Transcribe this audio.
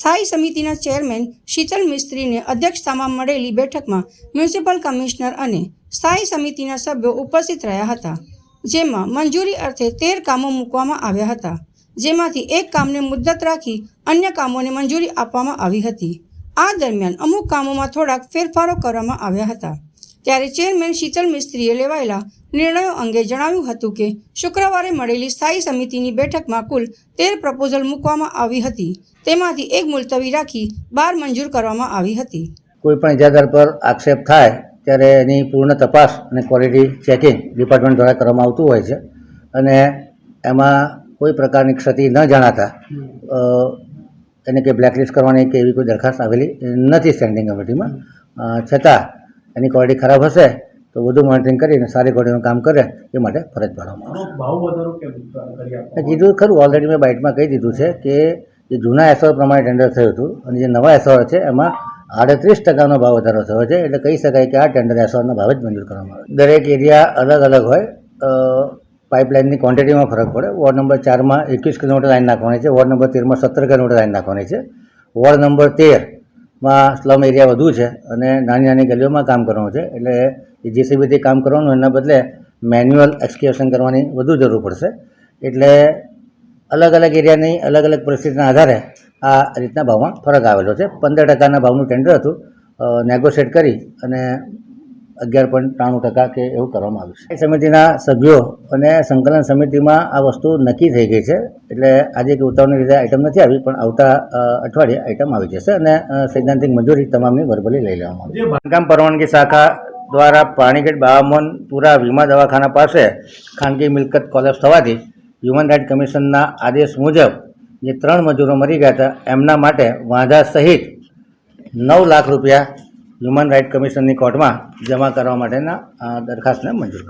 સ્થાયી સમિતિના ચેરમેન શીતલ મિસ્ત્રીને અધ્યક્ષતામાં મળેલી બેઠકમાં મ્યુનિસિપલ કમિશનર અને સ્થાયી સમિતિના સભ્યો ઉપસ્થિત રહ્યા હતા, જેમાં મંજૂરી અર્થે 13 કામો મૂકવામાં આવ્યા હતા, જેમાંથી એક કામને મુદ્દત રાખી અન્ય કામોને મંજૂરી આપવામાં આવી હતી. આ દરમિયાન અમુક કામોમાં થોડાક ફેરફારો કરવામાં આવ્યા હતા. ત્યારે ચેરમેન શીતલ મિસ્ત્રીએ લેવાયેલા નિર્ણયો અંગે જણાવ્યું હતું કે શુક્રવારે મળેલી સ્થાયી સમિતિની બેઠકમાં કુલ 13 પ્રપોઝલ મૂકવામાં આવી હતી, તેમાંથી એક મુલતવી રાખી 12 મંજૂર કરવામાં આવી હતી. કોઈપણ ઇજાદાર પર આક્ષેપ થાય ત્યારે એની પૂર્ણ તપાસ અને ક્વોલિટી ચેકિંગ ડિપાર્ટમેન્ટ દ્વારા કરવામાં આવતું હોય છે અને એમાં કોઈ પ્રકારની ક્ષતિ ન જણાતા એને કે બ્લેકલિસ્ટ કરવાની કે એવી કોઈ દરખાસ્ત આવેલી નથી સ્ટેન્ડિંગ કમિટીમાં. છતાં એની ક્વોલિટી ખરાબ હશે તો વધુ મોનિટરિંગ કરીને સારી ક્વોલિટીનું કામ કરે એ માટે ફરજ પાડવામાં આવશે. કીધું ખરું, ઓલરેડી મેં બાઇટમાં કહી દીધું છે કે જે જૂના એસઓર પ્રમાણે ટેન્ડર થયું હતું અને જે નવા એસઓર છે એમાં 38% ભાવ વધારો થયો છે. એટલે કહી શકાય કે આ ટેન્ડર એસઓરના ભાવ જ મંજૂર કરવામાં આવે. દરેક એરિયા અલગ અલગ હોય, પાઇપલાઇનની ક્વોન્ટિટીમાં ફરક પડે. વોર્ડ નંબર 4માં 21 કિલોમીટર લાઈન નાખવાની છે, વોર્ડ નંબર 13માં 17 કિલોમીટર લાઈન નાખવાની છે, વોર્ડ નંબર 13માં સ્લમ એરિયા વધુ છે અને નાની નાની ગલીઓમાં કામ કરવાનું છે. એટલે જેસીબીથી કામ કરવાનું એના બદલે મેન્યુઅલ એક્સકેવેશન કરવાની વધુ જરૂર પડશે. એટલે અલગ અલગ એરિયાની અલગ અલગ પરિસ્થિતિના આધારે આ રીતના ભાવમાં ફરક આવેલો છે. 15% ભાવનું ટેન્ડર હતું, નેગોશિએટ કરી અને 11.93% કે એવું કરવામાં આવ્યું છે. સમિતિના સભ્યો અને સંકલન સમિતિમાં આ વસ્તુ નક્કી થઈ ગઈ છે. એટલે આજે કે ઉતાવળની રીતે આઇટમ નથી આવી, પણ આવતા અઠવાડિયે આઇટમ આવી જશે અને સૈદ્ધાંતિક મંજૂરી તમામની વર્બલી લઈ લેવામાં આવશે. બાંધકામ પરવાનગી શાખા દ્વારા પાણીગેટ બાવામોનપુરા વીમા દવાખાના પાસે ખાનગી મિલકત કોલેપ્સ થવાથી હ્યુમન રાઇટ કમિશનના આદેશ મુજબ જે 3 મજૂરો મરી ગયા હતા એમના માટે વાંધા સહિત 9 લાખ રૂપિયા હ્યુમન રાઇટ કમિશનની કોર્ટમાં જમા કરવા માટેના દરખાસ્તને મંજૂર